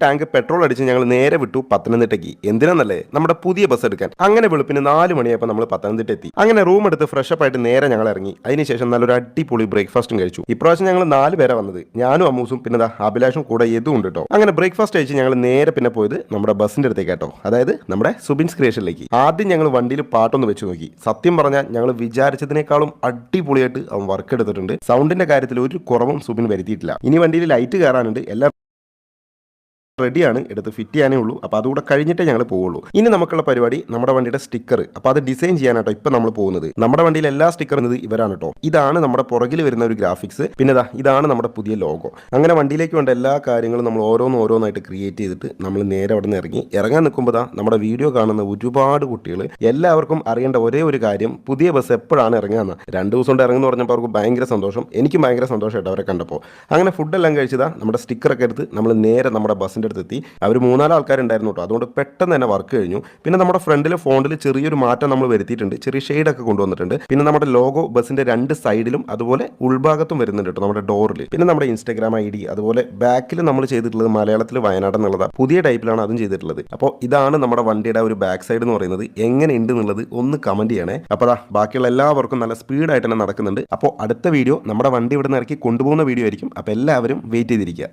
Tank petrol അടിച്ച് ഞങ്ങൾ നേരെ വിട്ടു പത്തനംതിട്ടയ്ക്ക്. എന്തിനാന്നല്ലേ, നമ്മുടെ പുതിയ ബസ് എടുക്കാൻ. അങ്ങനെ വെളുപ്പിന് 4 മണിയായപ്പോൾ നമ്മൾ പത്തനംതിട്ട എത്തി. അങ്ങനെ റൂം എടുത്ത് ഫ്രഷപ്പ് ആയിട്ട് നേരെ ഞങ്ങൾ ഇറങ്ങി. അതിനുശേഷം നല്ലൊരു അടിപൊളി ബ്രേക്ക്ഫാസ്റ്റും കഴിച്ചു. ഇപ്രാവശ്യം ഞങ്ങൾ 4 പേരെ വന്നത്, ഞാനും അമ്മൂസും പിന്നെ അഭിലാഷും കൂടെ യദും ഉണ്ട് കേട്ടോ. അങ്ങനെ ബ്രേക്ക്ഫാസ്റ്റ് കഴിച്ച് ഞങ്ങൾ നേരെ പിന്നെ പോയത് നമ്മുടെ ബസ്സിന്റെ അടുത്തേക്ക് കേട്ടോ, അതായത് നമ്മുടെ സുബിൻസ് ക്രിയേഷനിലേക്ക്. ആദ്യം ഞങ്ങൾ വണ്ടിയിൽ പാട്ടൊന്ന് വെച്ച് നോക്കി. സത്യം പറഞ്ഞാൽ ഞങ്ങൾ വിചാരിച്ചതിനേക്കാളും അടിപൊളിയായിട്ട് അവൻ വർക്ക് എടുത്തിട്ടുണ്ട്. സൗണ്ടിന്റെ കാര്യത്തിൽ ഒരു കുറവും സുബിൻ വരുത്തിയിട്ടില്ല. ഇനി വണ്ടിയിൽ ലൈറ്റ് കയറാനുണ്ട്, എല്ലാം റെഡിയാണ്, എടുത്ത് ഫിറ്റ് ചെയ്യാനേ ഉള്ളൂ. അപ്പോൾ അതുകൂടെ കഴിഞ്ഞിട്ടേ ഞങ്ങൾ പോവുള്ളൂ. ഇനി നമുക്കുള്ള പരിപാടി നമ്മുടെ വണ്ടിയുടെ സ്റ്റിക്കർ. അപ്പോൾ അത് ഡിസൈൻ ചെയ്യാനാട്ടോ ഇപ്പം നമ്മൾ പോകുന്നത്. നമ്മുടെ വണ്ടിയിൽ എല്ലാ സ്റ്റിക്കർ ഇവരാണ് കേട്ടോ. ഇതാണ് നമ്മുടെ പുറകിൽ വരുന്ന ഒരു ഗ്രാഫിക്സ്. പിന്നെ ഇതാണ് നമ്മുടെ പുതിയ ലോഗോ. അങ്ങനെ വണ്ടിയിലേക്ക് വേണ്ട എല്ലാ കാര്യങ്ങളും നമ്മൾ ഓരോന്നായിട്ട് ക്രിയേറ്റ് ചെയ്തിട്ട് നമ്മൾ നേരെ അവിടെ നിന്ന് ഇറങ്ങാൻ നിൽക്കുമ്പോൾ നമ്മുടെ വീഡിയോ കാണുന്ന ഒരുപാട് കുട്ടികൾ എല്ലാവർക്കും അറിയേണ്ട ഒരേ ഒരു കാര്യം, പുതിയ ബസ് എപ്പോഴാണ് ഇറങ്ങുകയെന്ന്. 2 ദിവസം കൊണ്ട് ഇറങ്ങുന്നു പറഞ്ഞപ്പോൾ അവർക്ക് ഭയങ്കര സന്തോഷം, എനിക്കും ഭയങ്കര സന്തോഷമായിട്ട് അവരെ കണ്ടപ്പോൾ. അങ്ങനെ ഫുഡെല്ലാം കഴിച്ചതാ നമ്മുടെ സ്റ്റിക്കറൊക്കെ എടുത്ത് നമ്മൾ നേരെ നമ്മുടെ ബസ്സിൻ്റെ അടുത്തെത്തി. അവർ 3-4 ആൾക്കാരുണ്ടായിരുന്നു കേട്ടോ. അതുകൊണ്ട് പെട്ടെന്ന് തന്നെ വർക്ക് കഴിഞ്ഞു. പിന്നെ നമ്മുടെ ഫ്രണ്ടിലെ ഫോണ്ടിൽ ചെറിയൊരു മാറ്റം നമ്മൾ വരുത്തിയിട്ടുണ്ട്, ചെറിയ ഷെയ്ഡൊക്കെ കൊണ്ടുവന്നിട്ടുണ്ട്. പിന്നെ നമ്മുടെ ലോഗോ ബസ്സിന്റെ 2 സൈഡിലും അതുപോലെ ഉൾഭാഗത്തും വരുന്നുണ്ട് കേട്ടോ, നമ്മുടെ ഡോറിൽ. പിന്നെ നമ്മുടെ ഇൻസ്റ്റാഗ്രാം ID, അതുപോലെ ബാക്കിൽ നമ്മൾ ചെയ്തിട്ടുള്ളത് മലയാളത്തിൽ വയനാട് എന്നുള്ളതാണ്. പുതിയ ടൈപ്പിലാണ് അതും ചെയ്തിട്ടുള്ളത്. അപ്പോൾ ഇതാണ് നമ്മുടെ വണ്ടിയുടെ ഒരു ബാക്ക് സൈഡ് എന്ന് പറയുന്നത്. എങ്ങനെ ഉണ്ട് എന്നുള്ളത് ഒന്ന് കമന്റ് ചെയ്യണേ. അപ്പോൾ ബാക്കിയുള്ള എല്ലാവർക്കും നല്ല സ്പീഡായിട്ട് തന്നെ നടക്കുന്നുണ്ട്. അപ്പോൾ അടുത്ത വീഡിയോ നമ്മുടെ വണ്ടി ഇവിടെ നിന്ന് ഇറക്കി കൊണ്ടുപോകുന്ന വീഡിയോ ആയിരിക്കും. അപ്പോൾ എല്ലാവരും വെയിറ്റ് ചെയ്തിരിക്കുക.